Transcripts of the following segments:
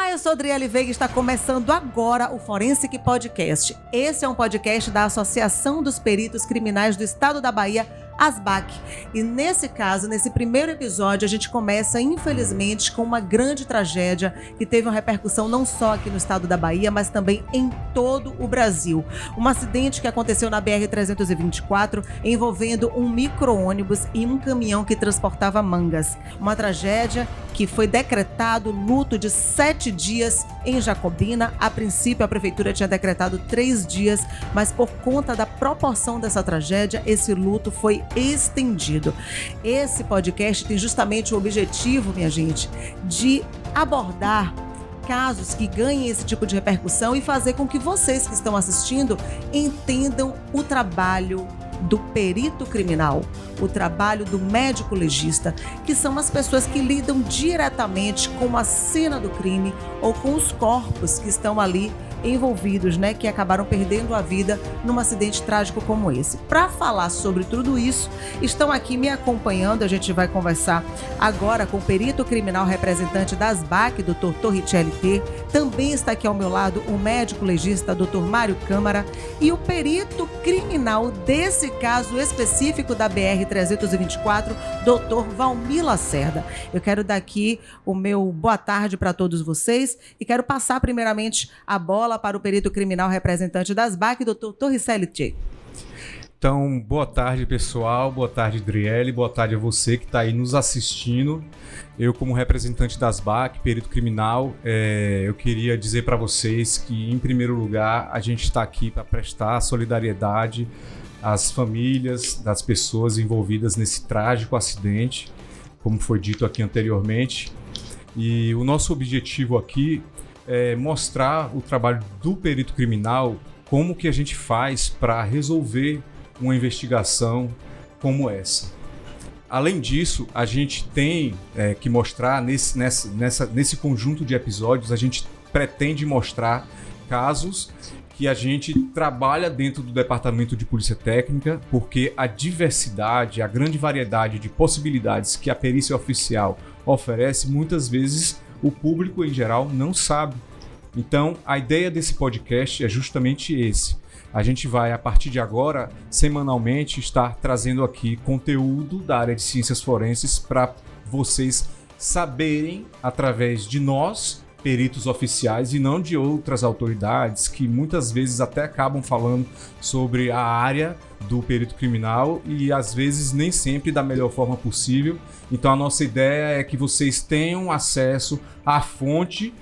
Olá, eu sou Adriele Veiga e está começando agora o Forensic Podcast. Esse é um podcast da Associação dos Peritos Criminais do Estado da Bahia, ASBAC. E nesse caso, nesse primeiro episódio, a gente começa, infelizmente, com uma grande tragédia que teve uma repercussão não só aqui no estado da Bahia, mas também em todo o Brasil. Um acidente que aconteceu na BR-324 envolvendo um micro-ônibus e um caminhão que transportava mangas. Uma tragédia que foi decretado luto de 7 dias em Jacobina. A princípio, a prefeitura tinha decretado 3 dias, mas por conta da proporção dessa tragédia, esse luto foi estendido. Esse podcast tem justamente o objetivo, minha gente, de abordar casos que ganhem esse tipo de repercussão e fazer com que vocês que estão assistindo entendam o trabalho do perito criminal, o trabalho do médico legista, que são as pessoas que lidam diretamente com a cena do crime ou com os corpos que estão ali envolvidos, que acabaram perdendo a vida num acidente trágico como esse. Para falar sobre tudo isso, estão aqui me acompanhando. A gente vai conversar agora com o perito criminal representante da ASBAC, Dr. Torricelli T. Também está aqui ao meu lado o médico legista, Dr. Mário Câmara, e o perito criminal desse caso específico da BR-324, Dr. Valmir Lacerda. Eu quero dar aqui o meu boa tarde para todos vocês e quero passar primeiramente a bola para o perito criminal representante das BAC, Dr. Torricelli T. Então, boa tarde, pessoal. Boa tarde, Adriele. Boa tarde a você que está aí nos assistindo. Eu, como representante das BAC, perito criminal, eu queria dizer para vocês que, em primeiro lugar, a gente está aqui para prestar solidariedade às famílias das pessoas envolvidas nesse trágico acidente, como foi dito aqui anteriormente. E o nosso objetivo aqui mostrar o trabalho do perito criminal, como que a gente faz para resolver uma investigação como essa. Além disso, a gente tem que mostrar, nesse conjunto de episódios, a gente pretende mostrar casos que a gente trabalha dentro do Departamento de Polícia Técnica, porque a diversidade, a grande variedade de possibilidades que a perícia oficial oferece, muitas vezes o público em geral não sabe. Então, a ideia desse podcast é justamente esse. A gente vai, a partir de agora, semanalmente, estar trazendo aqui conteúdo da área de ciências forenses para vocês saberem, através de nós, peritos oficiais, e não de outras autoridades que muitas vezes até acabam falando sobre a área do perito criminal e às vezes nem sempre da melhor forma possível. Então a nossa ideia é que vocês tenham acesso à fonte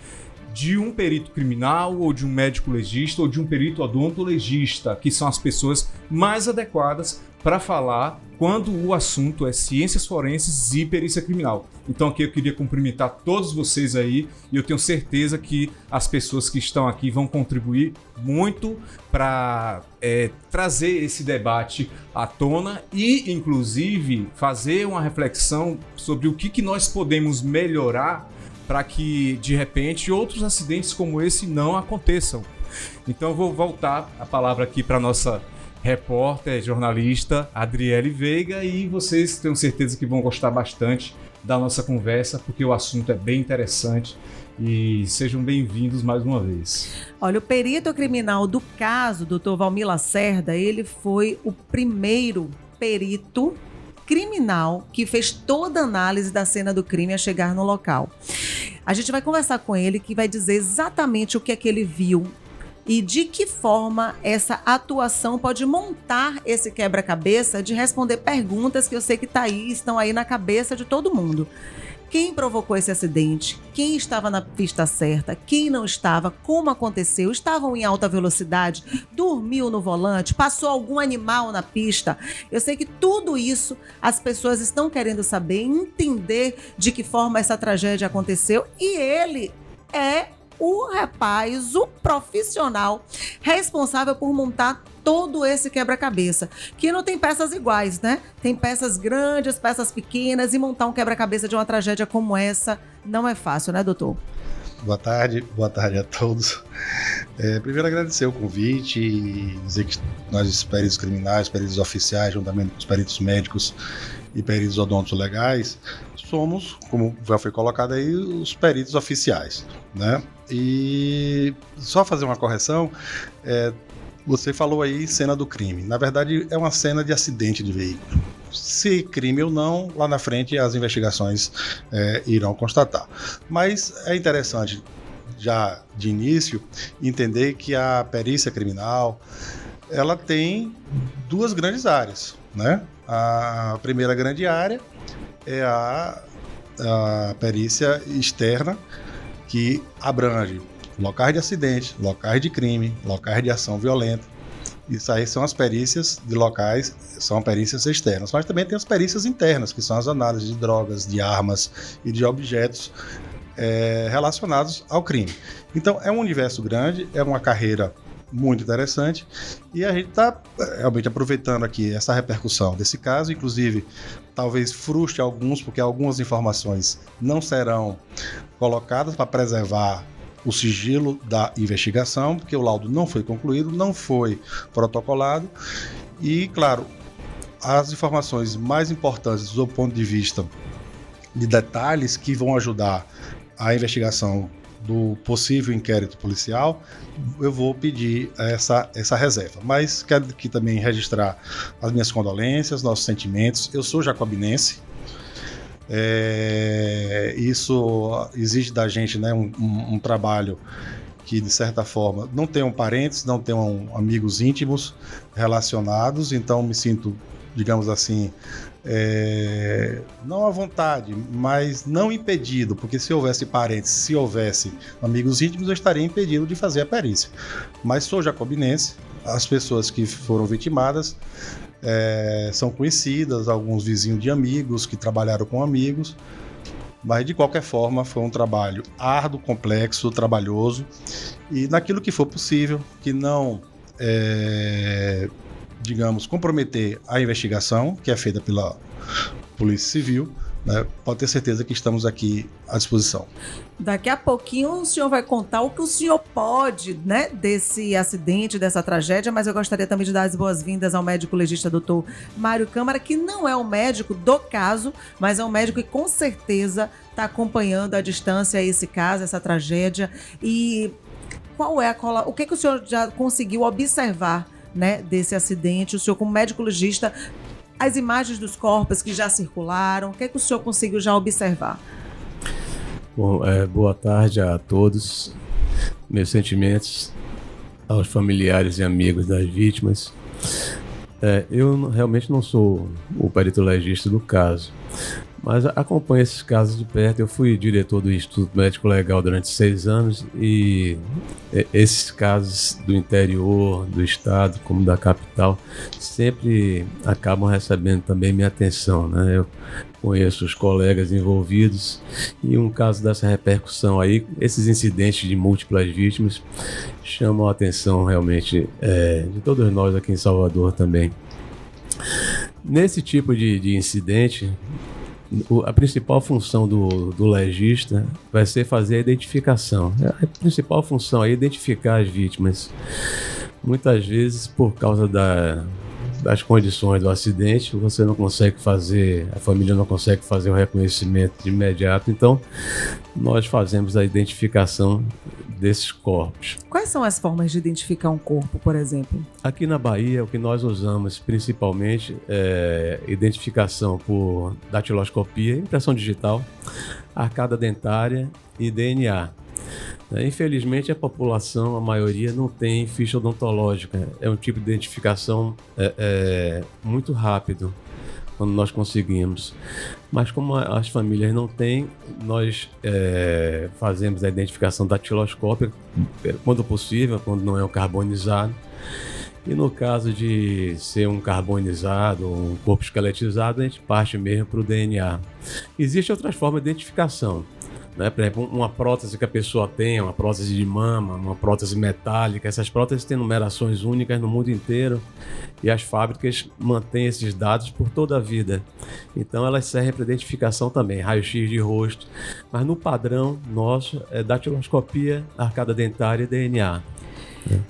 de um perito criminal ou de um médico legista ou de um perito odontologista, que são as pessoas mais adequadas para falar quando o assunto é ciências forenses e perícia criminal. Então aqui eu queria cumprimentar todos vocês aí e eu tenho certeza que as pessoas que estão aqui vão contribuir muito para trazer esse debate à tona e, inclusive, fazer uma reflexão sobre o que nós podemos melhorar para que, de repente, outros acidentes como esse não aconteçam. Então eu vou voltar a palavra aqui para a nossa repórter, jornalista, Adriele Veiga, e vocês tenho certeza que vão gostar bastante da nossa conversa, porque o assunto é bem interessante, e sejam bem-vindos mais uma vez. Olha, o perito criminal do caso, Dr. Valmir Lacerda, ele foi o primeiro perito criminal que fez toda a análise da cena do crime a chegar no local. A gente vai conversar com ele, que vai dizer exatamente o que é que ele viu e de que forma essa atuação pode montar esse quebra-cabeça de responder perguntas que eu sei que estão aí na cabeça de todo mundo. Quem provocou esse acidente? Quem estava na pista certa? Quem não estava? Como aconteceu? Estavam em alta velocidade? Dormiu no volante? Passou algum animal na pista? Eu sei que tudo isso as pessoas estão querendo saber, entender de que forma essa tragédia aconteceu, e ele é o rapaz, o profissional responsável por montar todo esse quebra-cabeça, que não tem peças iguais, né? Tem peças grandes, peças pequenas, e montar um quebra-cabeça de uma tragédia como essa não é fácil, né, doutor? Boa tarde a todos. Primeiro agradecer o convite e dizer que nós, peritos criminais, peritos oficiais, juntamente com os peritos médicos, e peritos odontolegais, somos, como já foi colocado aí, os peritos oficiais, né? E só fazer uma correção, você falou aí cena do crime. Na verdade, é uma cena de acidente de veículo. Se crime ou não, lá na frente as investigações irão constatar. Mas é interessante, já de início, entender que a perícia criminal ela tem duas grandes áreas, né? A primeira grande área é a perícia externa, que abrange locais de acidente, locais de crime, locais de ação violenta. Isso aí são as perícias de locais, são perícias externas. Mas também tem as perícias internas, que são as análises de drogas, de armas e de objetos relacionados ao crime. Então é um universo grande, é uma carreira muito interessante, e a gente está realmente aproveitando aqui essa repercussão desse caso. Inclusive, talvez frustre alguns, porque algumas informações não serão colocadas para preservar o sigilo da investigação, porque o laudo não foi concluído, não foi protocolado, e, claro, as informações mais importantes do ponto de vista de detalhes que vão ajudar a investigação do possível inquérito policial, eu vou pedir essa reserva. Mas quero aqui também registrar as minhas condolências, nossos sentimentos. Eu sou jacobinense. Isso exige da gente, né, um trabalho que, de certa forma, não tenham parentes, não tenham amigos íntimos relacionados, então me sinto, digamos assim, não à vontade, mas não impedido, porque se houvesse parentes, se houvesse amigos íntimos, eu estaria impedido de fazer a perícia. Mas sou jacobinense, as pessoas que foram vitimadas são conhecidas, alguns vizinhos de amigos que trabalharam com amigos, mas de qualquer forma foi um trabalho árduo, complexo, trabalhoso, e naquilo que for possível, que não digamos, comprometer a investigação, que é feita pela Polícia Civil, né? Pode ter certeza que estamos aqui à disposição. Daqui a pouquinho o senhor vai contar o que o senhor pode, né, desse acidente, dessa tragédia, mas eu gostaria também de dar as boas-vindas ao médico legista Dr. Mário Câmara, que não é um médico do caso, mas é um médico que com certeza está acompanhando à distância esse caso, essa tragédia. E o que o senhor já conseguiu observar, né, desse acidente? O senhor, como médico legista, as imagens dos corpos que já circularam, o que o senhor conseguiu já observar? Bom, boa tarde a todos. Meus sentimentos aos familiares e amigos das vítimas. Eu realmente não sou o perito legista do caso, mas acompanho esses casos de perto. Eu fui diretor do Instituto Médico Legal durante 6 anos e esses casos do interior, do estado, como da capital, sempre acabam recebendo também minha atenção, né? Eu conheço os colegas envolvidos e um caso dessa repercussão aí, esses incidentes de múltiplas vítimas, chamam a atenção realmente de todos nós aqui em Salvador também. Nesse tipo de incidente, a principal função do legista vai ser fazer a identificação. A principal função é identificar as vítimas. Muitas vezes, por causa das condições do acidente, você não consegue fazer, a família não consegue fazer o reconhecimento de imediato, então nós fazemos a identificação desses corpos. Quais são as formas de identificar um corpo, por exemplo? Aqui na Bahia, o que nós usamos principalmente é identificação por datiloscopia, impressão digital, arcada dentária e DNA. Infelizmente, a população, a maioria, não tem ficha odontológica. É um tipo de identificação muito rápido quando nós conseguimos. Mas como as famílias não têm, nós fazemos a identificação datiloscópica quando possível, quando não é um carbonizado. E no caso de ser um carbonizado ou um corpo esqueletizado, a gente parte mesmo para o DNA. Existem outras formas de identificação, né? Por exemplo, uma prótese que a pessoa tem, uma prótese de mama, uma prótese metálica. Essas próteses têm numerações únicas no mundo inteiro e as fábricas mantêm esses dados por toda a vida. Então elas servem para identificação também, raio-x de rosto. Mas no padrão nosso é datiloscopia, arcada dentária e DNA.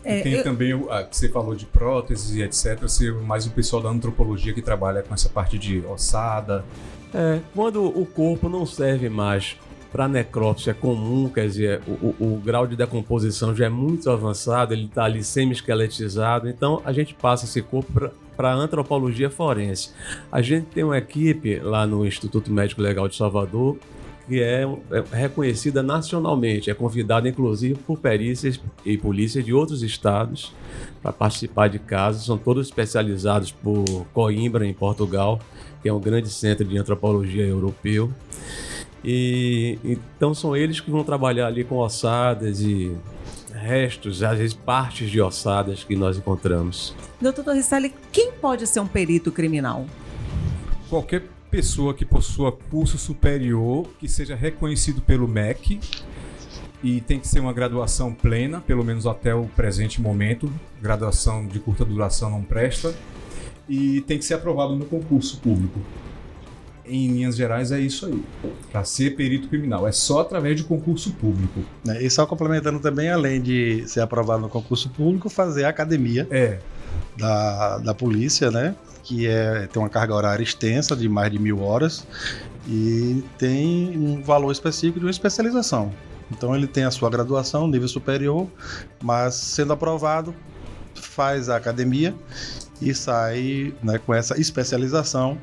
E tem também que você falou de próteses e etc. Mais o pessoal da antropologia que trabalha com essa parte de ossada. Quando o corpo não serve mais para necrópsia comum, quer dizer, o grau de decomposição já é muito avançado, ele está ali semi-esqueletizado, então a gente passa esse corpo para a antropologia forense. A gente tem uma equipe lá no Instituto Médico Legal de Salvador que é reconhecida nacionalmente, é convidada inclusive por perícias e polícias de outros estados para participar de casos, são todos especializados por Coimbra, em Portugal, que é um grande centro de antropologia europeu. E então são eles que vão trabalhar ali com ossadas e restos, às vezes partes de ossadas que nós encontramos. Doutor Torricelli, quem pode ser um perito criminal? Qualquer pessoa que possua curso superior, que seja reconhecido pelo MEC, e tem que ser uma graduação plena, pelo menos até o presente momento. Graduação de curta duração não presta. E tem que ser aprovado no concurso público. Em linhas gerais, é isso aí. Para ser perito criminal, é só através de concurso público. E só complementando também, além de ser aprovado no concurso público, fazer a academia da polícia, né? Que tem uma carga horária extensa de mais de 1.000 horas e tem um valor específico de uma especialização. Então ele tem a sua graduação, nível superior, mas sendo aprovado, faz a academia e sai, né, com essa especialização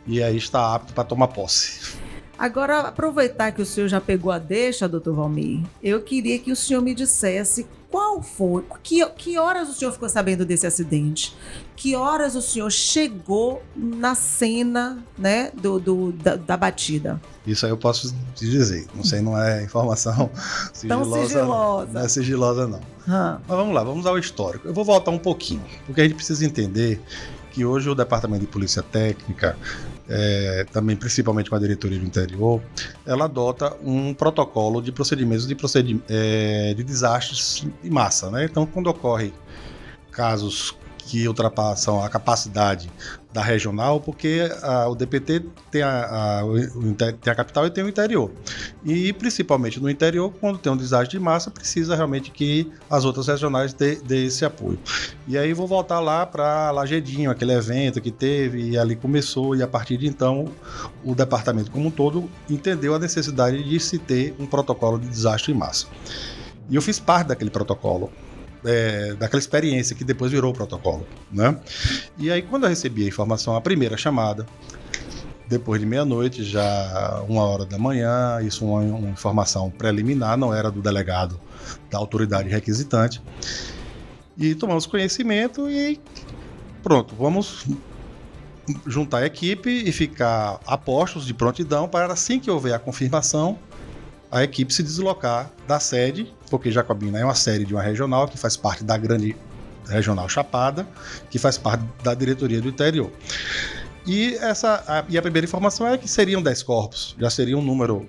e aí está apto para tomar posse. Agora, aproveitar que o senhor já pegou a deixa, doutor Valmir, eu queria que o senhor me dissesse qual foi, que horas o senhor ficou sabendo desse acidente? Que horas o senhor chegou na cena, né, da batida? Isso aí eu posso te dizer, não sei, não é informação sigilosa. Tão sigilosa. Não é sigilosa, não. Mas vamos lá, vamos ao histórico. Eu vou voltar um pouquinho, porque a gente precisa entender que hoje o Departamento de Polícia Técnica, também principalmente com a Diretoria do Interior, ela adota um protocolo de procedimentos de desastres em massa, né? Então, quando ocorre casos que ultrapassam a capacidade da regional, porque o DPT tem a capital e tem o interior. E principalmente no interior, quando tem um desastre de massa, precisa realmente que as outras regionais dê esse apoio. E aí vou voltar lá para Lagedinho, aquele evento que teve, e ali começou, e a partir de então o departamento como um todo entendeu a necessidade de se ter um protocolo de desastre em massa. E eu fiz parte daquele protocolo. Daquela experiência que depois virou o protocolo, né? E aí quando eu recebi a informação, a primeira chamada, depois de meia-noite, já 1h da manhã, isso uma informação preliminar, não era do delegado da autoridade requisitante, e tomamos conhecimento e pronto, vamos juntar a equipe e ficar a postos de prontidão para assim que houver a confirmação, a equipe se deslocar da sede, porque Jacobina é uma sede de uma regional que faz parte da grande regional Chapada, que faz parte da diretoria do interior. E a primeira informação é que seriam 10 corpos, já seria um número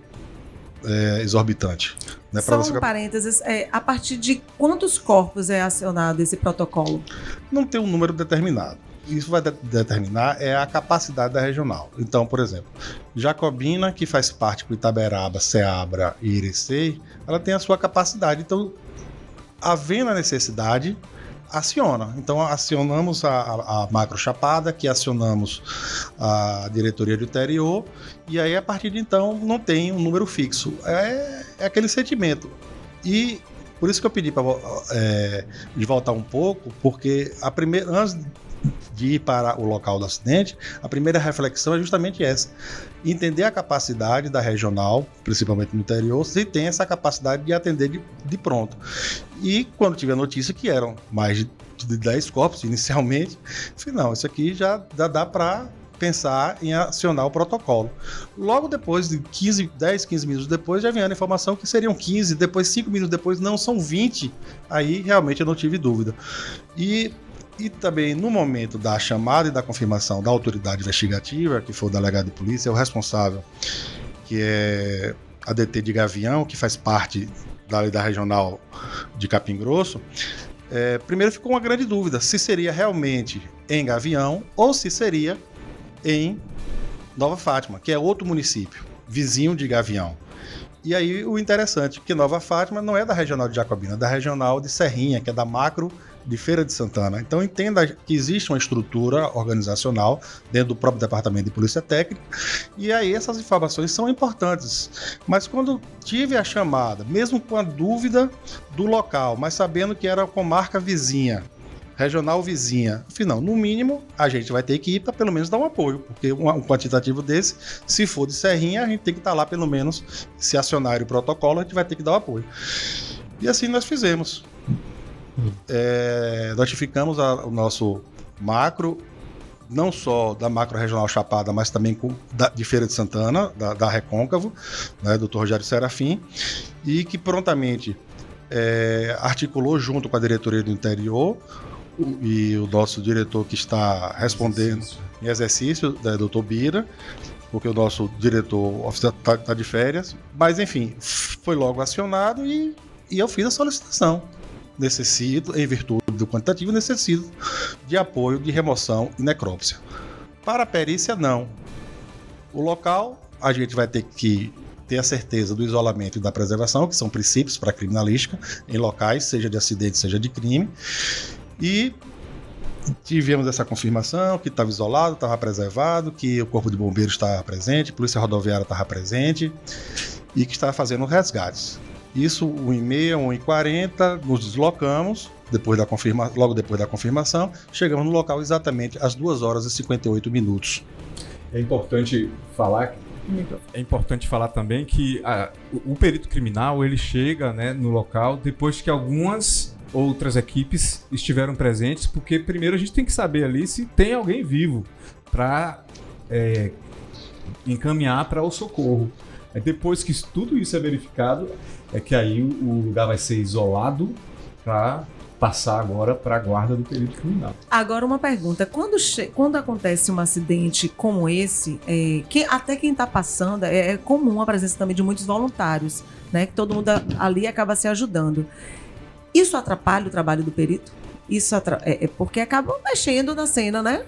exorbitante. Né? Só um parênteses, a partir de quantos corpos é acionado esse protocolo? Não tem um número determinado. Isso vai determinar a capacidade da regional. Então, por exemplo, Jacobina, que faz parte com Itaberaba, Ceabra e Irecê, ela tem a sua capacidade. Então, havendo a necessidade, aciona. Então, acionamos a Macro Chapada, que acionamos a diretoria do interior, e aí, a partir de então, não tem um número fixo. É aquele sentimento. E por isso que eu pedi para de voltar um pouco, porque antes de ir para o local do acidente, a primeira reflexão é justamente essa: entender a capacidade da regional, principalmente no interior, se tem essa capacidade de atender de pronto. E quando tive a notícia que eram mais de 10 corpos inicialmente, falei, não, isso aqui já dá para pensar em acionar o protocolo. Logo depois de 10, 15 minutos depois, já vinha a informação que seriam 15, depois 5 minutos depois, não, são 20. Aí realmente eu não tive dúvida. E também, no momento da chamada e da confirmação da autoridade investigativa, que foi o delegado de polícia, o responsável, que é a DT de Gavião, que faz parte da regional de Capim Grosso, primeiro ficou uma grande dúvida se seria realmente em Gavião ou se seria em Nova Fátima, que é outro município, vizinho de Gavião. E aí o interessante, que Nova Fátima não é da regional de Jacobina, é da regional de Serrinha, que é da macro de Feira de Santana. Então entenda que existe uma estrutura organizacional dentro do próprio Departamento de Polícia Técnica, e aí essas informações são importantes. Mas quando tive a chamada, mesmo com a dúvida do local, mas sabendo que era a comarca vizinha, regional vizinha, afinal, no mínimo, a gente vai ter que ir para pelo menos dar um apoio, porque um quantitativo desse, se for de Serrinha, a gente tem que estar lá pelo menos, se acionar o protocolo, a gente vai ter que dar o apoio. E assim nós fizemos. Notificamos o nosso macro, não só da macro regional Chapada, mas também de Feira de Santana, da Recôncavo, né, Dr. Rogério Serafim, e que prontamente articulou junto com a diretoria do interior e o nosso diretor que está respondendo em exercício, Dr. Bira, porque o nosso diretor oficial está de férias, mas enfim, foi logo acionado e eu fiz a solicitação. Necessito, em virtude do quantitativo, necessito de apoio de remoção e necrópsia. Para a perícia, não. O local, a gente vai ter que ter a certeza do isolamento e da preservação, que são princípios para a criminalística, em locais, seja de acidente, seja de crime. E tivemos essa confirmação que estava isolado, estava preservado, que o Corpo de Bombeiros estava presente, a Polícia Rodoviária estava presente e que estava fazendo resgates. Isso, 1h30, 1h40, nos deslocamos, logo depois da confirmação, chegamos no local exatamente às 2h58. É importante falar também que o perito criminal ele chega, né, no local depois que algumas outras equipes estiveram presentes, porque primeiro a gente tem que saber ali se tem alguém vivo para encaminhar para o socorro. Aí depois que tudo isso é verificado, é que aí o lugar vai ser isolado para passar agora para a guarda do perito criminal. Agora uma pergunta, quando acontece um acidente como esse, até quem está passando, é comum a presença também de muitos voluntários, né, que todo mundo ali acaba se ajudando. Isso atrapalha o trabalho do perito? Isso porque acabam mexendo na cena, né?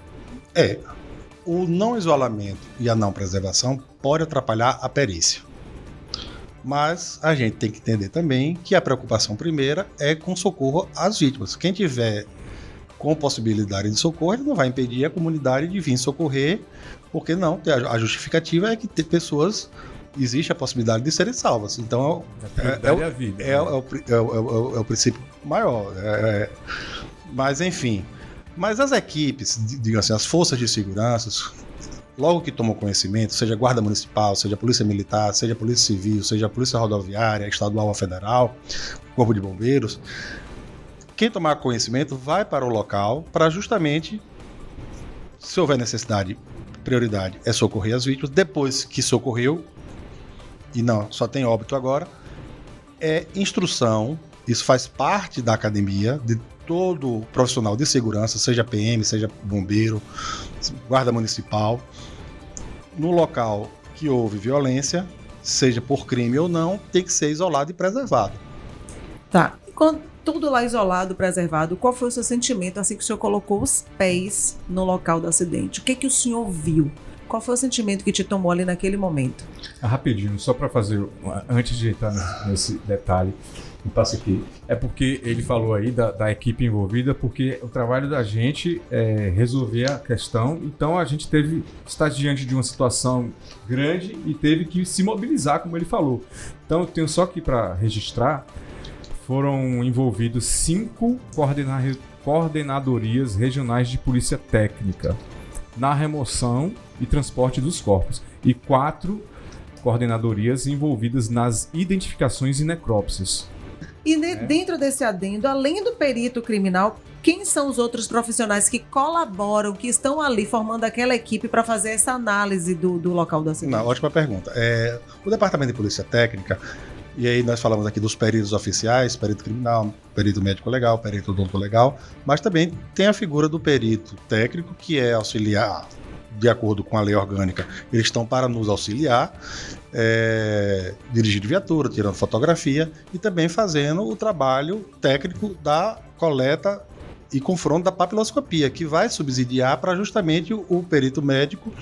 O não isolamento e a não preservação pode atrapalhar a perícia. Mas a gente tem que entender também que a preocupação primeira é com socorro às vítimas. Quem tiver com possibilidade de socorro, ele não vai impedir a comunidade de vir socorrer, porque não, a justificativa é que ter pessoas, existe a possibilidade de serem salvas. Então é o princípio maior. Mas enfim, mas as equipes, digamos assim, as forças de segurança, logo que tomam conhecimento, seja Guarda Municipal, seja Polícia Militar, seja Polícia Civil, seja Polícia Rodoviária, Estadual ou Federal, Corpo de Bombeiros, quem tomar conhecimento vai para o local para justamente, se houver necessidade, prioridade é socorrer as vítimas. Depois que socorreu, e não, só tem óbito agora, é instrução, isso faz parte da academia de todo profissional de segurança, seja PM, seja bombeiro, guarda municipal, no local que houve violência, seja por crime ou não, tem que ser isolado e preservado. Tá. E quando tudo lá isolado, preservado, qual foi o seu sentimento assim que o senhor colocou os pés no local do acidente? O que o senhor viu? Qual foi o sentimento que te tomou ali naquele momento? Rapidinho, só para fazer, antes de entrar nesse detalhe, me passa aqui. É porque ele falou aí da equipe envolvida, porque o trabalho da gente é resolver a questão. Então a gente está diante de uma situação grande e teve que se mobilizar, como ele falou. Então eu tenho só aqui para registrar, foram envolvidos 5 coordenadorias regionais de polícia técnica na remoção e transporte dos corpos e 4 coordenadorias envolvidas nas identificações e necrópsias. E dentro desse adendo, além do perito criminal, quem são os outros profissionais que colaboram, que estão ali formando aquela equipe para fazer essa análise do local do acidente? Ótima pergunta. O Departamento de Polícia Técnica, e aí nós falamos aqui dos peritos oficiais, perito criminal, perito médico legal, perito odonto legal, mas também tem a figura do perito técnico, que é auxiliar, de acordo com a lei orgânica, eles estão para nos auxiliar, dirigindo viatura, tirando fotografia e também fazendo o trabalho técnico da coleta e confronto da papiloscopia, que vai subsidiar para justamente o perito médico,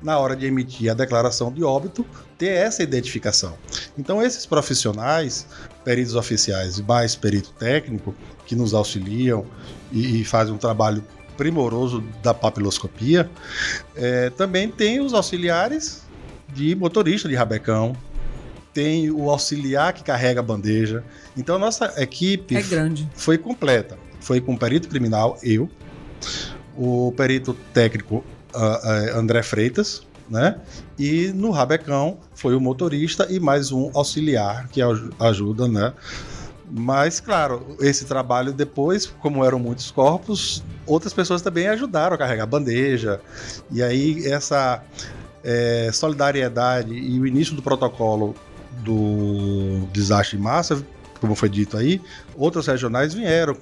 na hora de emitir a declaração de óbito, ter essa identificação. Então, esses profissionais, peritos oficiais e mais perito técnico, que nos auxiliam e fazem um trabalho primoroso da papiloscopia, também tem os auxiliares de motorista de rabecão, tem o auxiliar que carrega a bandeja. Então, a nossa equipe grande. Foi completa. Foi com o perito criminal, eu, o perito técnico André Freitas, né? E no rabecão foi o motorista e mais um auxiliar que ajuda, né? Mas, claro, esse trabalho depois, como eram muitos corpos, outras pessoas também ajudaram a carregar a bandeja. E aí essa solidariedade e o início do protocolo do desastre de massa, como foi dito aí, outras regionais vieram.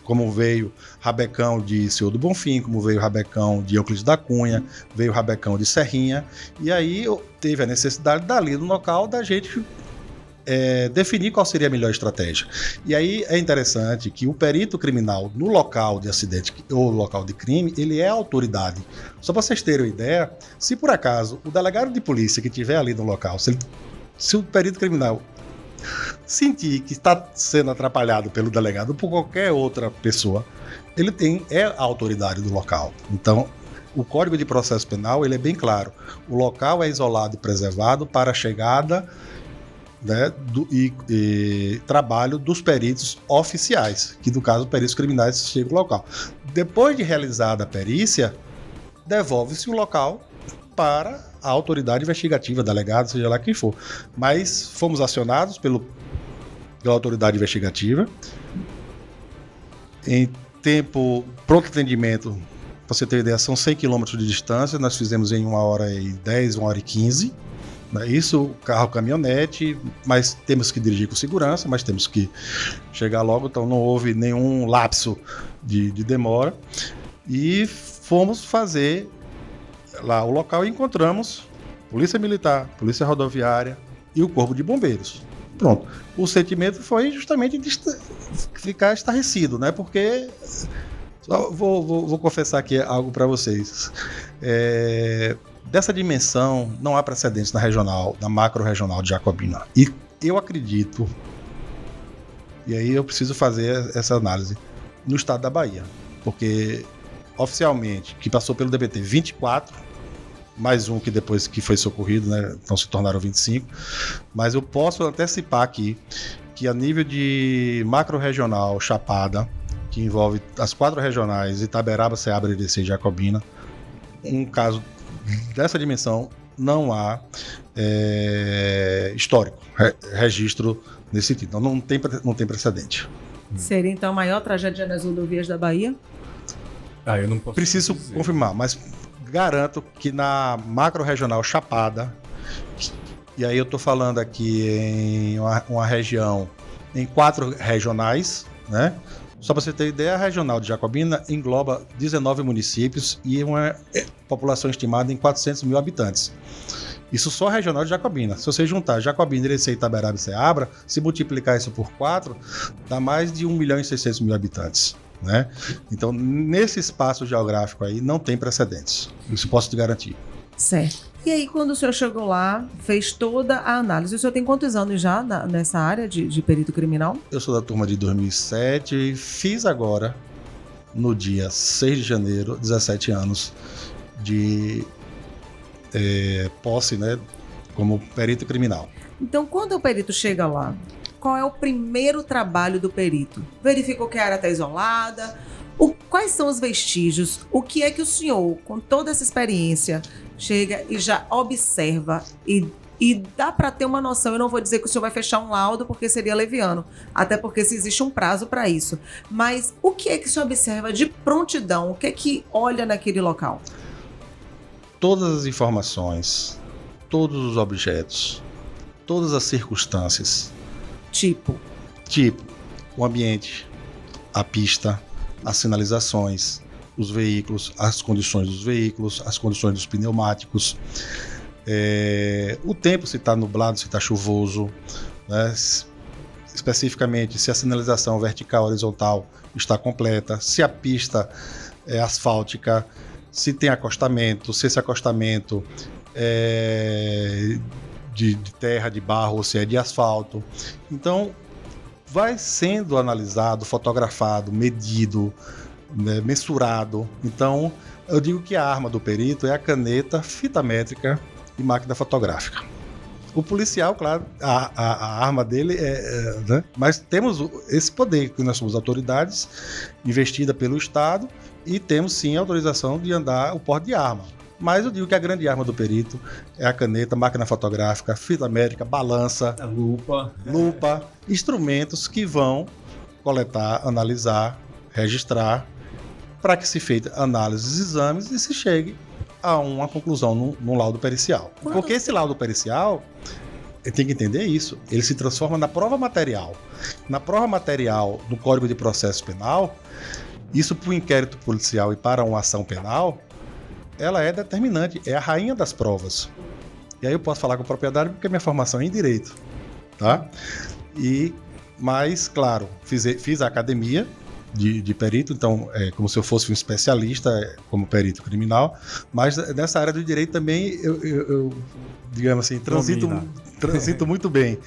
Como veio rabecão de Senhor do Bonfim, como veio rabecão de Euclides da Cunha, veio rabecão de Serrinha, e aí teve a necessidade dali no local da gente definir qual seria a melhor estratégia. E aí é interessante que o perito criminal no local de acidente ou local de crime, ele é a autoridade. Só para vocês terem uma ideia, se por acaso o delegado de polícia que estiver ali no local, se o perito criminal sentir que está sendo atrapalhado pelo delegado ou por qualquer outra pessoa, ele é a autoridade do local. Então, o Código de Processo Penal ele é bem claro. O local é isolado e preservado para a chegada, né, e trabalho dos peritos oficiais, que no caso peritos criminais chegam ao local. Depois de realizada a perícia, devolve-se o local para a autoridade investigativa, delegado, seja lá quem for. Mas fomos acionados pela autoridade investigativa. Em tempo, pronto atendimento, para você ter ideia, são 100 km de distância, nós fizemos em 1h10, 1h15. Isso, carro, caminhonete, mas temos que dirigir com segurança, mas temos que chegar logo, então não houve nenhum lapso de demora. E fomos fazer lá o local e encontramos Polícia Militar, Polícia Rodoviária e o Corpo de Bombeiros. Pronto. O sentimento foi justamente de ficar estarrecido, né? Porque vou confessar aqui algo para vocês. Dessa dimensão não há precedentes na macro-regional de Jacobina. E eu acredito, e aí eu preciso fazer essa análise, no estado da Bahia. Porque oficialmente, que passou pelo DPT 24, mais um que depois que foi socorrido, né, então se tornaram 25, mas eu posso antecipar aqui que a nível de macro-regional Chapada, que envolve as 4 regionais, Itaberaba, Ceabra, Irecê e Jacobina, um caso dessa dimensão não há histórico, registro nesse sentido, então não tem precedente. Seria então a maior tragédia nas rodovias da Bahia? Eu não posso Preciso dizer. confirmar, mas garanto que na macro-regional Chapada, e aí eu estou falando aqui em uma região, em 4 regionais, né? Só para você ter ideia, a regional de Jacobina engloba 19 municípios e uma população estimada em 400 mil habitantes. Isso só a regional de Jacobina. Se você juntar Jacobina, Irecê, Itaberaba e Ceabra, se multiplicar isso por 4, dá mais de 1.600.000 habitantes. Né? Então, nesse espaço geográfico aí, não tem precedentes. Isso posso te garantir. Certo. E aí, quando o senhor chegou lá, fez toda a análise, o senhor tem quantos anos já nessa área de perito criminal? Eu sou da turma de 2007 e fiz agora, no dia 6 de janeiro, 17 anos de posse, né, como perito criminal. Então, quando o perito chega lá, qual é o primeiro trabalho do perito? Verificou que a área está isolada? Quais são os vestígios? O que é que o senhor, com toda essa experiência, chega e já observa e dá para ter uma noção? Eu não vou dizer que o senhor vai fechar um laudo porque seria leviano, até porque se existe um prazo para isso. Mas o que é que o senhor observa de prontidão? O que é que olha naquele local? Todas as informações, todos os objetos, todas as circunstâncias. Tipo, o ambiente, a pista, as sinalizações, os veículos, as condições dos veículos, as condições dos pneumáticos, o tempo, se está nublado, se está chuvoso, né? especificamente se a sinalização vertical horizontal está completa, se a pista é asfáltica, se tem acostamento, se esse acostamento é de terra, de barro ou se é de asfalto. Então, vai sendo analisado, fotografado, medido, né, mensurado. Então, eu digo que a arma do perito é a caneta, fita métrica e máquina fotográfica. O policial, claro, a arma dele né? Mas temos esse poder, que nós somos autoridades investida pelo Estado e temos sim a autorização de andar o porte de arma. Mas eu digo que a grande arma do perito é a caneta, máquina fotográfica, fita métrica, balança, A lupa. instrumentos que vão coletar, analisar, registrar, para que se feita análises, exames e se chegue a uma conclusão no laudo pericial. Porque esse laudo pericial, tem que entender isso, ele se transforma na prova material. Na prova material do Código de Processo Penal, isso para o inquérito policial e para uma ação penal, ela é determinante, é a rainha das provas. E aí eu posso falar com propriedade porque minha formação é em direito, tá? Mas, claro, fiz a academia de perito, então é como se eu fosse um especialista como perito criminal, mas nessa área do direito também eu digamos assim, transito muito bem.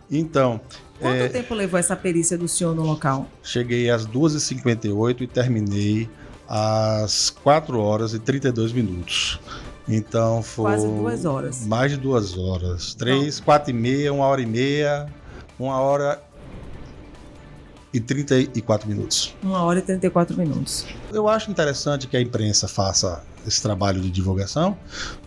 Então... Quanto tempo levou essa perícia do senhor no local? Cheguei às 2h58 e terminei às 4 horas e 32 minutos. Então foi... Quase 2 horas. Mais de 2 horas. 3, 4 e meia, 1 hora e meia, 1 hora e 34 minutos. 1 hora e 34 minutos. Eu acho interessante que a imprensa faça esse trabalho de divulgação,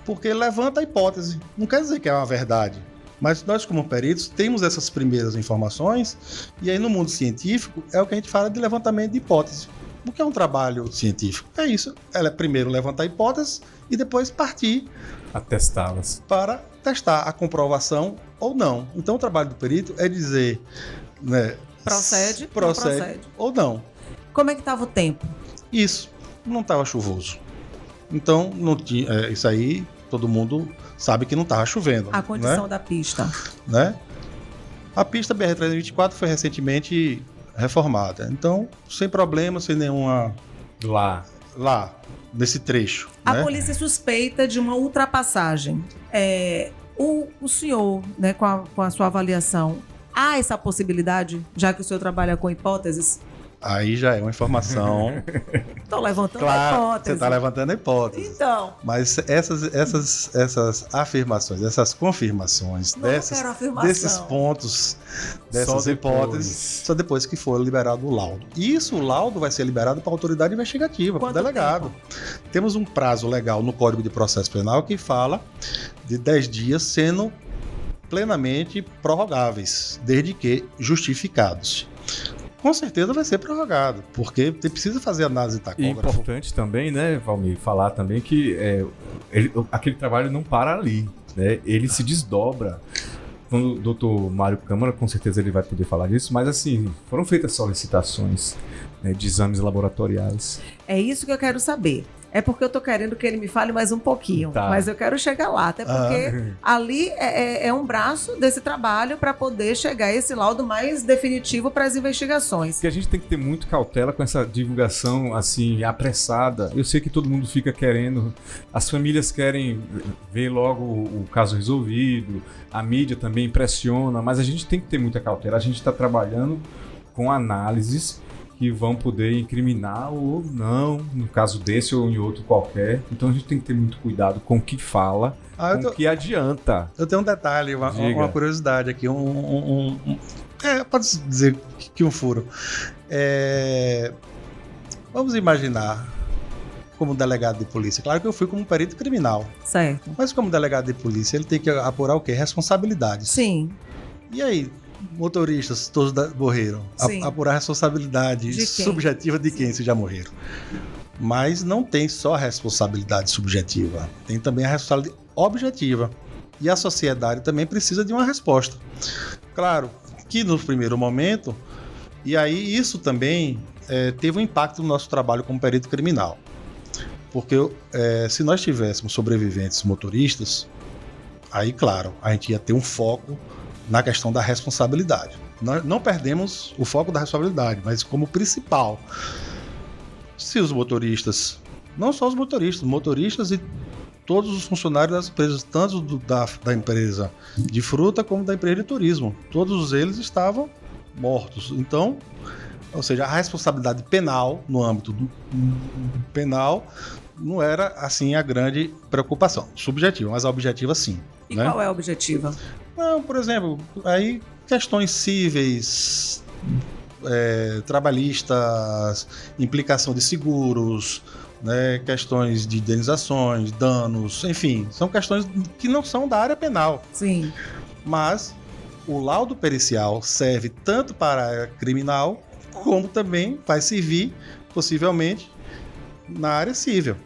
porque levanta a hipótese. Não quer dizer que é uma verdade. Mas nós, como peritos, temos essas primeiras informações, e aí no mundo científico é o que a gente fala de levantamento de hipótese. O que é um trabalho científico? É isso. Ela é primeiro levantar hipóteses e depois partir A testá-las. para testar a comprovação ou não. Então o trabalho do perito é dizer, né, Procede ou não. Como é que estava o tempo? Isso, não estava chuvoso. Então não tinha, isso aí todo mundo sabe que não estava chovendo. A condição né? da pista. Né? A pista BR-324 foi recentemente reformada. Então, sem problema, sem nenhuma... Lá, nesse trecho. A né? polícia suspeita de uma ultrapassagem. O senhor, né, com a sua avaliação, há essa possibilidade, já que o senhor trabalha com hipóteses? Aí já é uma informação... Estou levantando a Claro, hipótese. você está levantando a hipótese. Então... Mas essas afirmações, essas confirmações desses pontos, dessas hipóteses, só depois que for liberado o laudo. E isso, o laudo vai ser liberado para a autoridade investigativa, para o delegado. Temos um prazo legal no Código de Processo Penal que fala de 10 dias sendo plenamente prorrogáveis, desde que justificados. Com certeza vai ser prorrogado, porque você precisa fazer análise E tacógrafo. importante também, né, Valmir, falar também que aquele trabalho não para ali, né? Ele se desdobra. Quando o doutor Mário Câmara, com certeza ele vai poder falar disso, mas assim, foram feitas solicitações, né, de exames laboratoriais. É isso que eu quero saber. É porque eu tô querendo que ele me fale mais um pouquinho. Tá. Mas eu quero chegar lá. Até porque ali é um braço desse trabalho para poder chegar a esse laudo mais definitivo para as investigações. Porque a gente tem que ter muito cautela com essa divulgação assim, apressada. Eu sei que todo mundo fica querendo, as famílias querem ver logo o caso resolvido, a mídia também impressiona, mas a gente tem que ter muita cautela. A gente está trabalhando com análises que vão poder incriminar ou não, no caso desse ou em outro qualquer. Então a gente tem que ter muito cuidado com o que fala, com o que adianta. Eu tenho um detalhe, uma curiosidade aqui, pode dizer que um furo. Vamos imaginar como delegado de polícia. Claro que eu fui como perito criminal. Certo. Mas como delegado de polícia, ele tem que apurar o quê? Responsabilidades. Sim. E aí, motoristas todos morreram. Apurar a responsabilidade subjetiva de quem se já morreram. Mas não tem só a responsabilidade subjetiva, tem também a responsabilidade objetiva. E a sociedade também precisa de uma resposta. Claro que no primeiro momento, e aí isso também teve um impacto no nosso trabalho como perito criminal. Porque se nós tivéssemos sobreviventes motoristas, aí claro, a gente ia ter um foco na questão da responsabilidade. nós não perdemos o foco da responsabilidade, mas como principal. Se os motoristas, não só os motoristas e todos os funcionários das empresas, tanto da empresa de fruta como da empresa de turismo, todos eles estavam mortos. Então, ou seja, a responsabilidade penal, no âmbito do penal, não era assim a grande preocupação. Subjetiva, mas a objetiva sim. E né? qual é a objetiva? Não, por exemplo, aí questões cíveis, trabalhistas, implicação de seguros, né, questões de indenizações, danos, enfim, são questões que não são da área penal. Sim. Mas o laudo pericial serve tanto para a área criminal, como também vai servir, possivelmente, na área civil.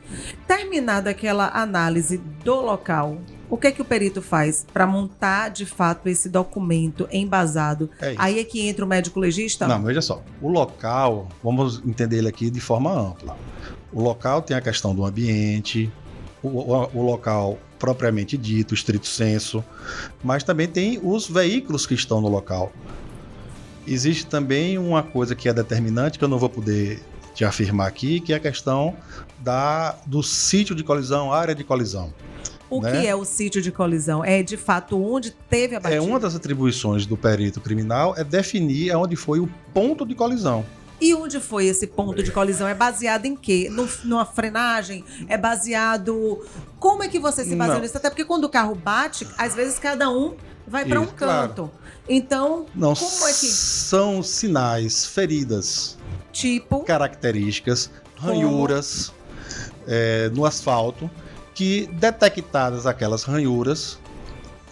Terminada aquela análise do local, o que é que o perito faz para montar, de fato, esse documento embasado? É isso. Aí é que entra o médico legista? Não, veja só. O local, vamos entender ele aqui de forma ampla. O local tem a questão do ambiente, o local propriamente dito, estrito senso, mas também tem os veículos que estão no local. Existe também uma coisa que é determinante, que eu não vou poder te afirmar aqui, que é a questão do sítio de colisão, área de colisão. O que é o sítio de colisão? É, de fato, onde teve a batida? Uma das atribuições do perito criminal é definir onde foi o ponto de colisão. E onde foi esse ponto de colisão? É baseado em quê? Numa frenagem? É baseado... Como é que você se baseia nisso? Até porque quando o carro bate, às vezes cada um vai para um canto. Claro. Então, não, como é que... São sinais, feridas, tipo, características, ranhuras no asfalto, que detectadas aquelas ranhuras,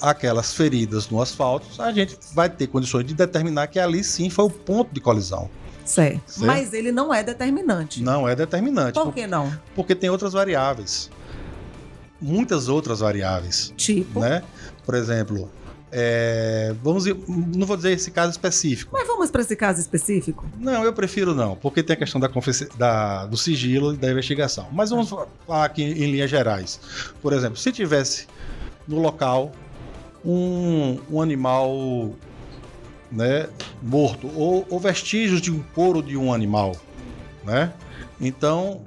aquelas feridas no asfalto, a gente vai ter condições de determinar que ali sim foi o ponto de colisão. Certo. Mas ele não é determinante. Não é determinante. Por que não? Porque tem outras variáveis. Muitas outras variáveis. Tipo? Né? Por exemplo, não vou dizer esse caso específico. Mas vamos para esse caso específico? Não, eu prefiro não, porque tem a questão do sigilo e da investigação. Mas vamos falar aqui em linhas gerais. Por exemplo, se tivesse no local um animal, né, morto ou vestígios de um couro de um animal, né? Então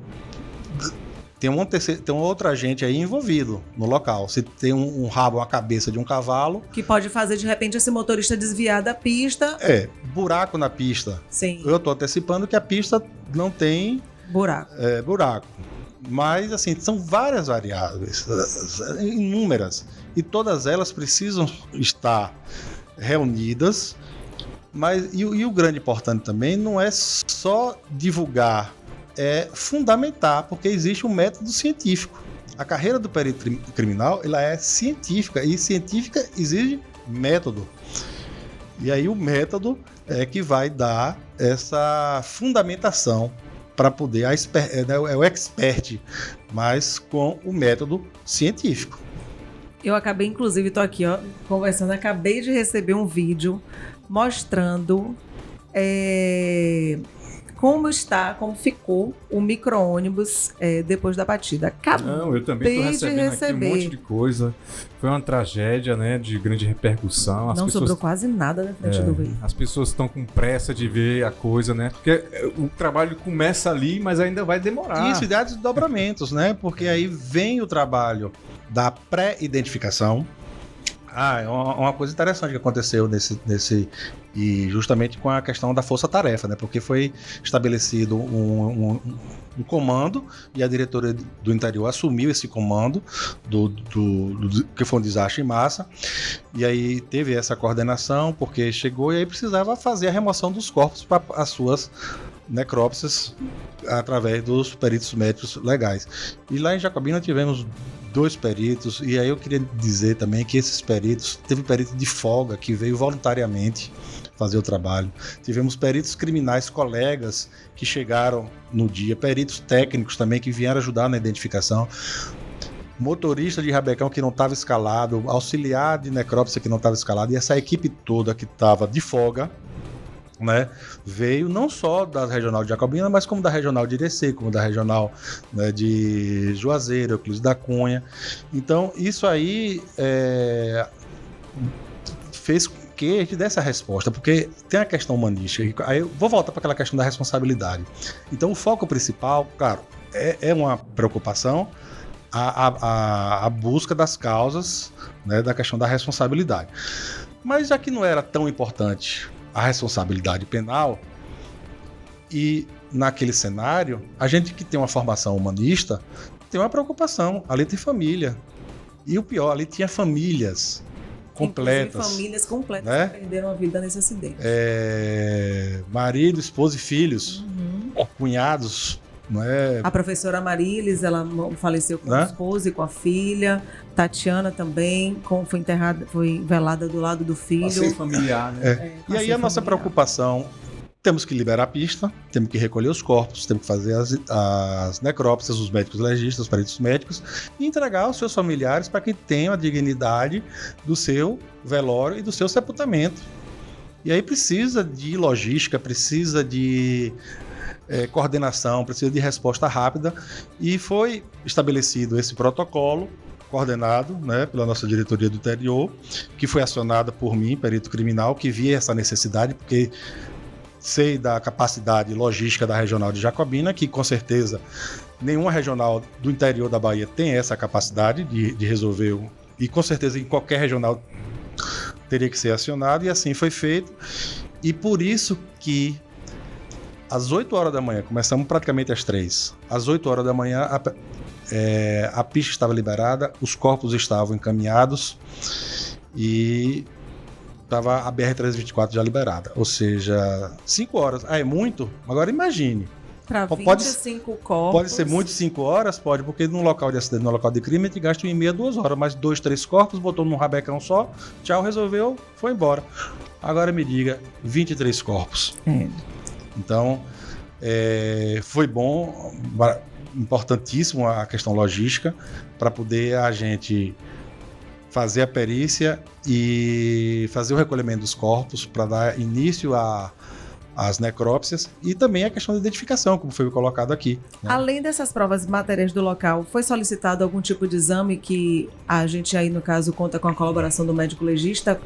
tem um outro agente aí envolvido no local. Se tem um rabo, uma cabeça de um cavalo, que pode fazer de repente esse motorista desviar da pista. Buraco na pista. Sim. Eu estou antecipando que a pista não tem buraco. Mas assim, são várias variáveis, inúmeras, e todas elas precisam estar reunidas. Mas e o grande importante também não é só divulgar, é fundamentar, porque existe um método científico. A carreira do perito criminal, ela é científica, e científica exige método. E aí o método é que vai dar essa fundamentação para poder, é o expert, mas com o método científico. Eu acabei, inclusive, estou aqui conversando, acabei de receber um vídeo mostrando como ficou o micro-ônibus depois da batida. Eu também estou recebendo aqui um monte de coisa. Foi uma tragédia, né, de grande repercussão. Sobrou quase nada na frente do veículo. As pessoas estão com pressa de ver a coisa, né? Porque o trabalho começa ali, mas ainda vai demorar. Isso, e dá desdobramentos, né? Porque aí vem o trabalho da pré-identificação. É uma coisa interessante que aconteceu e justamente com a questão da força-tarefa, né? Porque foi estabelecido um comando e a diretoria do interior assumiu esse comando que foi um desastre em massa, e aí teve essa coordenação, porque chegou e aí precisava fazer a remoção dos corpos para as suas necrópsias através dos peritos médicos legais. E lá em Jacobina tivemos 2 peritos, e aí eu queria dizer também que esses peritos, teve perito de folga que veio voluntariamente fazer o trabalho. Tivemos peritos criminais, colegas que chegaram no dia, peritos técnicos também que vieram ajudar na identificação, motorista de rabecão que não estava escalado, auxiliar de necrópsia que não estava escalado, e essa equipe toda que estava de folga, né, veio não só da regional de Jacobina, mas como da regional de Irecê, como da regional, né, de Juazeiro, Euclides da Cunha. Então isso aí fez que a gente dê essa resposta, porque tem a questão humanística. Aí eu vou voltar para aquela questão da responsabilidade. Então, o foco principal, claro, é uma preocupação, a busca das causas, né, da questão da responsabilidade. Mas já que não era tão importante a responsabilidade penal, e naquele cenário, a gente que tem uma formação humanista tem uma preocupação. Ali tem família. E o pior, ali tinha famílias completas. Inclusive, famílias completas, né? Que perderam a vida nesse acidente. Marido, esposa e filhos, cunhados. Não é? A professora Marilis, ela faleceu com a esposa e com a filha. Tatiana também foi velada do lado do filho. Passeio familiar, né? E aí a nossa preocupação, temos que liberar a pista, temos que recolher os corpos, temos que fazer as necrópsias, os médicos legistas, os peritos médicos, e entregar aos seus familiares para que tenham a dignidade do seu velório e do seu sepultamento. E aí precisa de logística, precisa de coordenação, precisa de resposta rápida, e foi estabelecido esse protocolo coordenado, né, pela nossa diretoria do interior, que foi acionada por mim, perito criminal, que via essa necessidade, porque sei da capacidade logística da regional de Jacobina, que com certeza nenhuma regional do interior da Bahia tem essa capacidade de resolver, e com certeza em qualquer regional teria que ser acionado, e assim foi feito. E por isso que às 8 horas da manhã, começamos praticamente às 3, às 8 horas da manhã a pista estava liberada, os corpos estavam encaminhados e estava a BR-324 já liberada, ou seja, 5 horas. É muito? Agora imagine. Para 25 corpos. Pode ser muito 5 horas? Pode, porque no local de acidente, no local de crime, a gente gasta 1,5, 2 horas, mas 2, 3 corpos, botou num rabecão só, tchau, resolveu, foi embora. Agora me diga, 23 corpos. Então, foi bom, importantíssimo a questão logística, para poder a gente fazer a perícia e fazer o recolhimento dos corpos para dar início às necrópsias, e também a questão da identificação, como foi colocado aqui, né? Além dessas provas materiais do local, foi solicitado algum tipo de exame que a gente aí, no caso, conta com a colaboração do médico legista?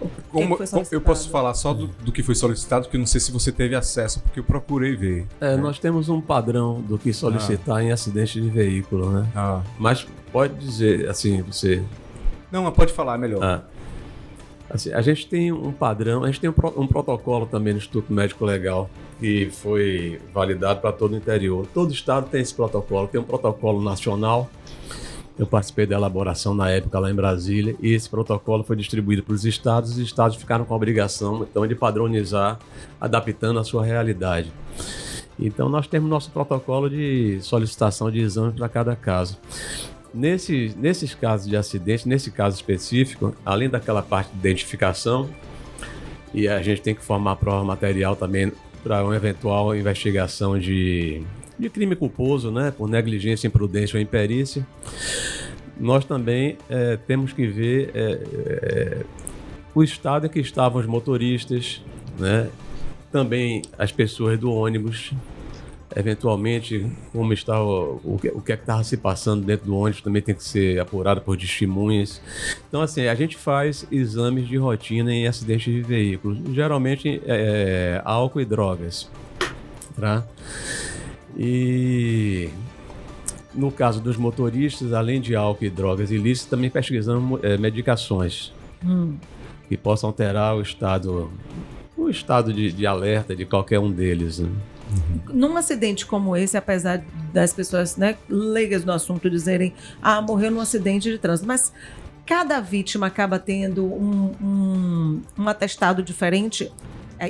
Eu posso falar só do que foi solicitado, porque não sei se você teve acesso, porque eu procurei ver. Nós temos um padrão do que solicitar em acidente de veículo, né? Mas pode dizer, assim, você... Não, mas pode falar, melhor. Assim, a gente tem um padrão, a gente tem um protocolo também no Instituto Médico Legal, que foi validado para todo o interior. Todo estado tem esse protocolo, tem um protocolo nacional. Eu participei da elaboração na época lá em Brasília, e esse protocolo foi distribuído para os estados ficaram com a obrigação, então, de padronizar, adaptando a sua realidade. Então, nós temos nosso protocolo de solicitação de exames para cada caso. Nesses casos de acidente, nesse caso específico, além daquela parte de identificação, e a gente tem que formar prova material também para uma eventual investigação de crime culposo, né, por negligência, imprudência ou imperícia, nós também temos que ver o estado em que estavam os motoristas, né, também as pessoas do ônibus, eventualmente, como está o que é que estava se passando dentro do ônibus, também tem que ser apurado por testemunhas. Então, assim, a gente faz exames de rotina em acidentes de veículos, geralmente álcool e drogas, tá? E no caso dos motoristas, além de álcool e drogas ilícitas, também pesquisamos medicações que possam alterar o estado de alerta de qualquer um deles, né? Num acidente como esse, apesar das pessoas, né, leigas no assunto dizerem morreu num acidente de trânsito, mas cada vítima acaba tendo um atestado diferente.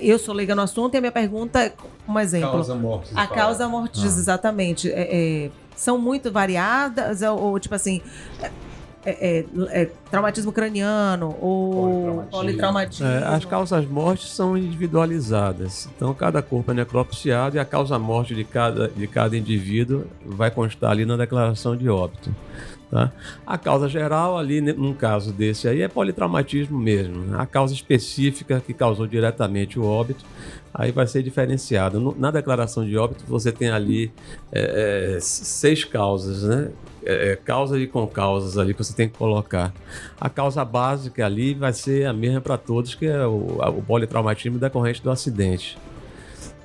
Eu sou leiga no assunto e a minha pergunta é um exemplo. Causa-morte. A causa-morte, exatamente. São muito variadas, ou tipo assim... traumatismo craniano ou politraumatismo. As causas-mortes são individualizadas. Então, cada corpo é necropsiado e a causa-morte de cada indivíduo vai constar ali na declaração de óbito. Tá? A causa geral, ali, num caso desse aí, é politraumatismo mesmo. A causa específica que causou diretamente o óbito, aí vai ser diferenciada. Na declaração de óbito, você tem ali 6 causas, né? causas e concausas ali que você tem que colocar. A causa básica ali vai ser a mesma para todos, que é o politraumatismo decorrente do acidente.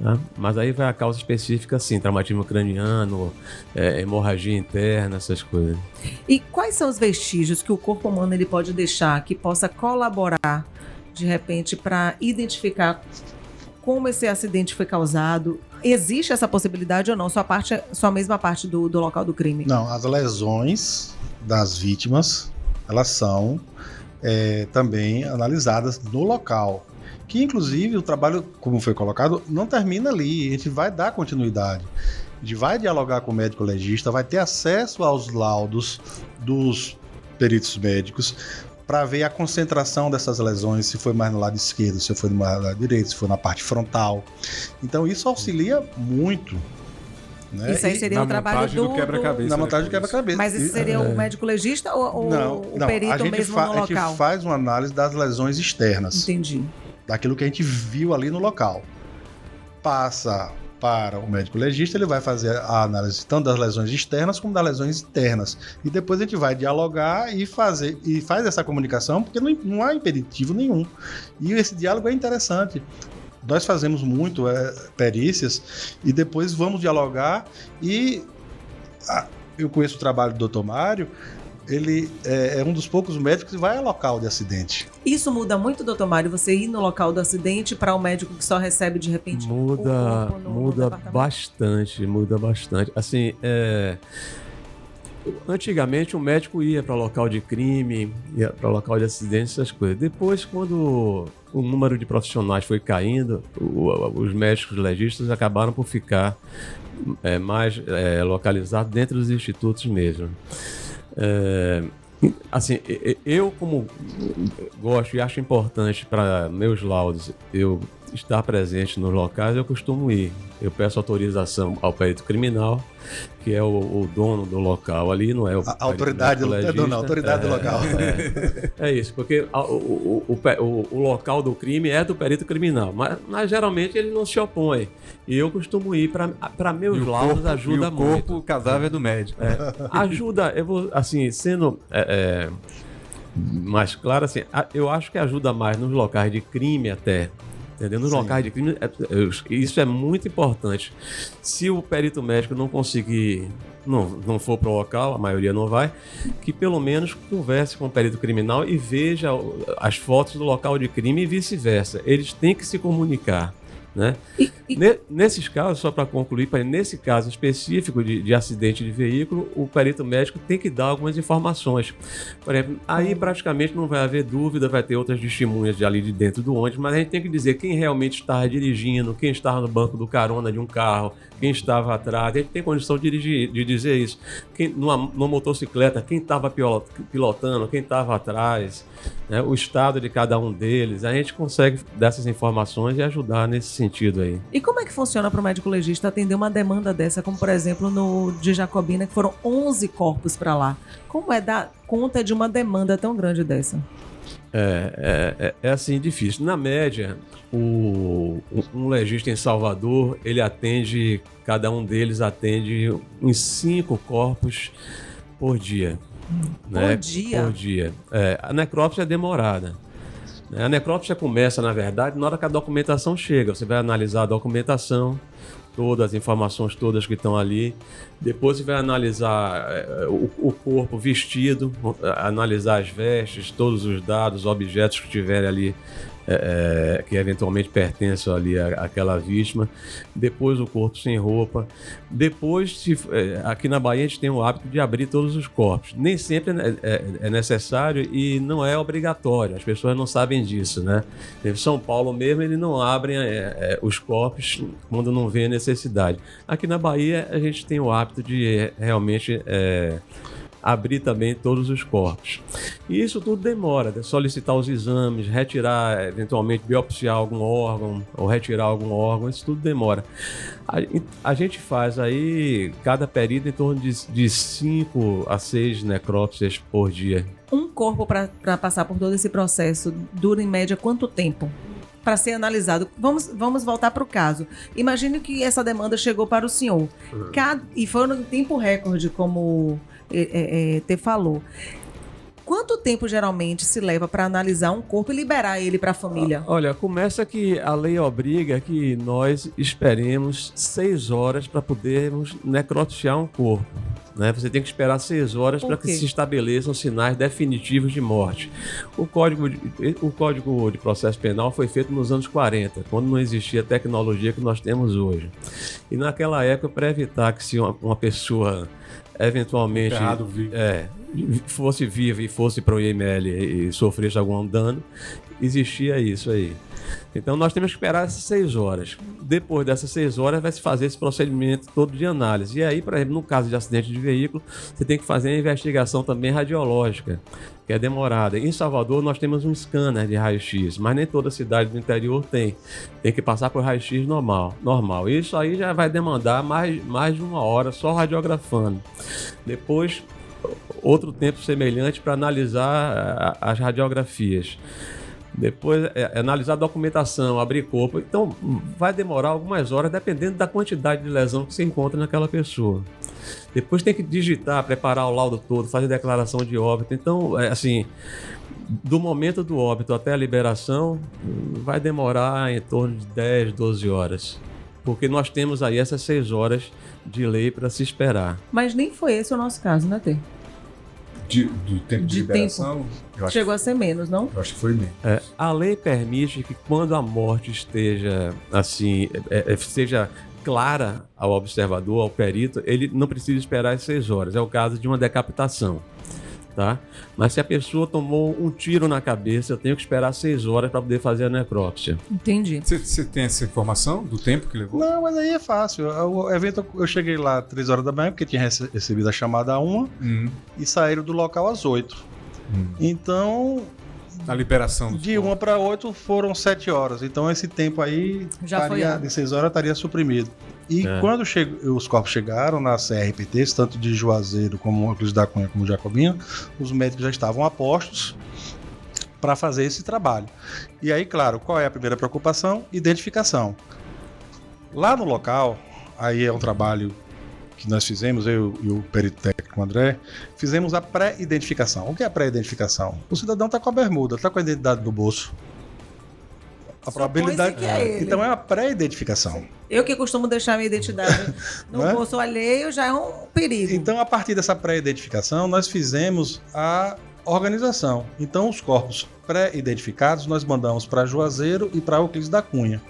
Tá? Mas aí vai a causa específica, sim, traumatismo craniano, hemorragia interna, essas coisas. E quais são os vestígios que o corpo humano ele pode deixar que possa colaborar, de repente, para identificar como esse acidente foi causado? Existe essa possibilidade ou não? Só a mesma parte do local do crime? Não, as lesões das vítimas, elas são também analisadas no local. Que, inclusive, o trabalho, como foi colocado, não termina ali. A gente vai dar continuidade. A gente vai dialogar com o médico legista, vai ter acesso aos laudos dos peritos médicos para ver a concentração dessas lesões, se foi mais no lado esquerdo, se foi no lado direito, se foi na parte frontal. Então, isso auxilia muito. Né? Isso aí seria o trabalho do quebra-cabeça. Na montagem do quebra-cabeça. Mas isso seria o médico legista ou o perito mesmo no local? A gente faz uma análise das lesões externas. Entendi. Daquilo que a gente viu ali no local. Passa para o médico legista, ele vai fazer a análise tanto das lesões externas como das lesões internas. E depois a gente vai dialogar e faz essa comunicação, porque não há impeditivo nenhum. E esse diálogo é interessante. Nós fazemos muito perícias e depois vamos dialogar e eu conheço o trabalho do Dr. Mário. Ele é um dos poucos médicos que vai ao local de acidente. Isso muda muito, doutor Mário, você ir no local do acidente para um médico que só recebe de repente muda bastante. Assim, antigamente o médico ia para local de crime, ia para local de acidente, essas coisas. Depois, quando o número de profissionais foi caindo, os médicos legistas acabaram por ficar mais localizados dentro dos institutos mesmo. Assim, eu como gosto e acho importante para meus laudos eu estar presente nos locais, eu costumo ir. Eu peço autorização ao perito criminal, que é o dono do local ali, não é o a autoridade do local. É isso, porque o local do crime é do perito criminal, mas geralmente ele não se opõe. E eu costumo ir para meus laudos, ajuda muito. O corpo, o cadáver do médico. Ajuda, eu vou, assim, sendo mais claro, assim, eu acho que ajuda mais nos locais de crime até. Entendeu? Nos locais de crime, isso é muito importante. Se o perito médico não conseguir, não for para o local, a maioria não vai, que pelo menos converse com o perito criminal e veja as fotos do local de crime e vice-versa. Eles têm que se comunicar. Né? Nesses casos, só para concluir, nesse caso específico de acidente de veículo, o perito médico tem que dar algumas informações. Por exemplo, aí praticamente não vai haver dúvida, vai ter outras testemunhas ali de dentro do ônibus, mas a gente tem que dizer quem realmente estava dirigindo, quem estava no banco do carona de um carro, quem estava atrás. A gente tem condição de dizer isso. Numa motocicleta, quem estava pilotando, quem estava atrás, né? O estado de cada um deles. A gente consegue dar essas informações e ajudar nesse sentido aí. E como é que funciona para o médico legista atender uma demanda dessa, como por exemplo no de Jacobina, que foram 11 corpos para lá? Como é dar conta de uma demanda tão grande dessa? É assim, difícil. Na média, um legista em Salvador, cada um deles atende uns 5 corpos por dia. Né? Por dia. A necrópsia é demorada. A necrópsia começa, na verdade, na hora que a documentação chega. Você vai analisar a documentação, todas as informações todas que estão ali. Depois você vai analisar o corpo vestido, analisar as vestes, todos os dados, objetos que tiverem ali, que eventualmente pertencem ali àquela vítima. Depois o corpo sem roupa. Depois, aqui na Bahia, a gente tem o hábito de abrir todos os corpos. Nem sempre é necessário e não é obrigatório. As pessoas não sabem disso, né? Em São Paulo mesmo, eles não abrem os corpos quando não vê necessidade. Aqui na Bahia, a gente tem o hábito de realmente abrir também todos os corpos. E isso tudo demora, solicitar os exames, retirar, eventualmente biopsiar algum órgão ou retirar algum órgão, isso tudo demora. A gente faz aí, cada período, em torno de 5 a 6 necrópsias por dia. Um corpo para passar por todo esse processo dura em média quanto tempo? Para ser analisado. Vamos voltar para o caso. Imagine que essa demanda chegou para o senhor. E foi em tempo recorde, como te falou. Quanto tempo geralmente se leva para analisar um corpo e liberar ele para a família? Olha, começa que a lei obriga que nós esperemos 6 horas para podermos necropsiar um corpo. Né? Você tem que esperar 6 horas para que se estabeleçam sinais definitivos de morte. O Código de Processo Penal foi feito nos anos 40, quando não existia a tecnologia que nós temos hoje. E naquela época, para evitar que se uma pessoa eventualmente fosse viva e fosse para o IML e sofresse algum dano, existia isso aí. Então nós temos que esperar essas 6 horas. Depois dessas 6 horas vai se fazer esse procedimento todo de análise. E aí, por exemplo, no caso de acidente de veículo, você tem que fazer a investigação também radiológica, que é demorada. Em Salvador nós temos um scanner de raio-x, mas nem toda cidade do interior tem. Tem que passar por raio-x normal. Isso aí já vai demandar mais de 1 hora só radiografando. Depois, outro tempo semelhante para analisar as radiografias. Depois, analisar a documentação, abrir corpo. Então, vai demorar algumas horas, dependendo da quantidade de lesão que se encontra naquela pessoa. Depois tem que digitar, preparar o laudo todo, fazer declaração de óbito. Então, assim, do momento do óbito até a liberação, vai demorar em torno de 10, 12 horas. Porque nós temos aí essas 6 horas de lei para se esperar. Mas nem foi esse o nosso caso, né, Tê? Do tempo de liberação? Chegou a ser menos, não? Eu acho que foi menos. A lei permite que quando a morte esteja assim, seja clara ao observador, ao perito, ele não precisa esperar as 6 horas. É o caso de uma decapitação. Tá? Mas se a pessoa tomou um tiro na cabeça, eu tenho que esperar 6 horas para poder fazer a necrópsia. Entendi. Você tem essa informação do tempo que levou? Não, mas aí é fácil. O evento, eu cheguei lá 3 horas da manhã, porque tinha recebido a chamada a 1 e saíram do local às 8. Então, a liberação de 1 para 8 foram 7 horas. Então esse tempo aí de 6 horas estaria suprimido. E quando os corpos chegaram na CRPT, tanto de Juazeiro como Euclides da Cunha como Jacobina, os médicos já estavam a postos para fazer esse trabalho. E aí, claro, qual é a primeira preocupação? Identificação. Lá no local, aí é um trabalho que nós fizemos, eu e o perito técnico André, fizemos a pré-identificação. O que é a pré-identificação? O cidadão está com a bermuda, está com a identidade no bolso. A probabilidade que é ele. Então é a pré-identificação. Eu que costumo deixar minha identidade no bolso alheio já é um perigo. Então, a partir dessa pré-identificação, nós fizemos a organização. Então, os corpos pré-identificados nós mandamos para Juazeiro e para Euclides da Cunha,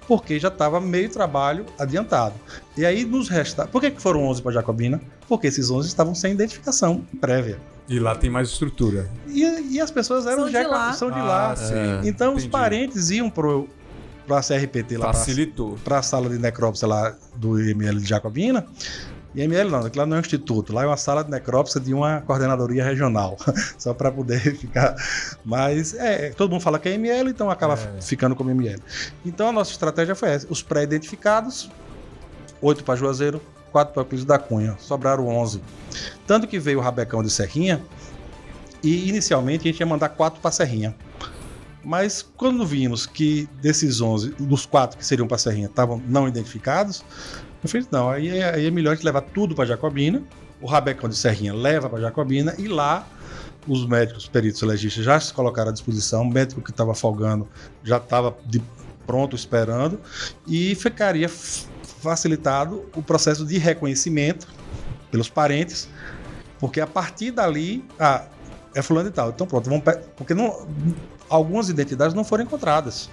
porque já estava meio trabalho adiantado. E aí nos resta. Por que foram 11 para Jacobina? Porque esses 11 estavam sem identificação prévia. E lá tem mais estrutura. E as pessoas são de lá. Então entendi. Os parentes iam para a CRPT lá, para a sala de necrópsia lá do IML de Jacobina. IML não, lá não é um instituto, lá é uma sala de necrópsia de uma coordenadoria regional, só para poder ficar. Mas todo mundo fala que é IML, então acaba ficando como IML. Então a nossa estratégia foi essa: os pré-identificados, 8 para Juazeiro, 4 para Euclides da Cunha, sobraram 11. Tanto que veio o Rabecão de Serrinha, e inicialmente a gente ia mandar 4 para Serrinha. Mas quando vimos que desses 11, dos 4 que seriam para Serrinha estavam não identificados, eu falei, não, aí é melhor a gente levar tudo para Jacobina, o Rabecão de Serrinha leva para Jacobina, e lá os médicos, peritos e legistas já se colocaram à disposição, o médico que estava folgando já estava pronto esperando, e ficaria facilitado o processo de reconhecimento pelos parentes, porque a partir dali, é fulano e tal, então pronto, porque algumas identidades não foram encontradas.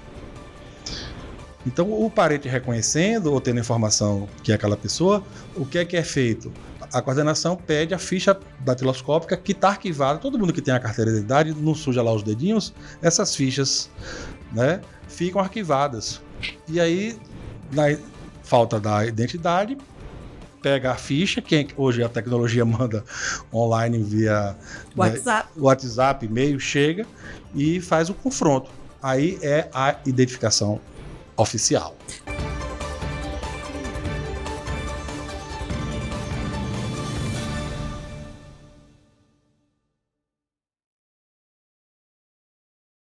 Então o parente reconhecendo ou tendo informação que é aquela pessoa, o que é feito? A coordenação pede a ficha datiloscópica que está arquivada, todo mundo que tem a carteira de identidade, não suja lá os dedinhos, essas fichas, né, ficam arquivadas. E aí, na falta da identidade, pega a ficha, que hoje a tecnologia manda online via WhatsApp, e-mail, chega e faz o confronto. Aí é a identificação oficial.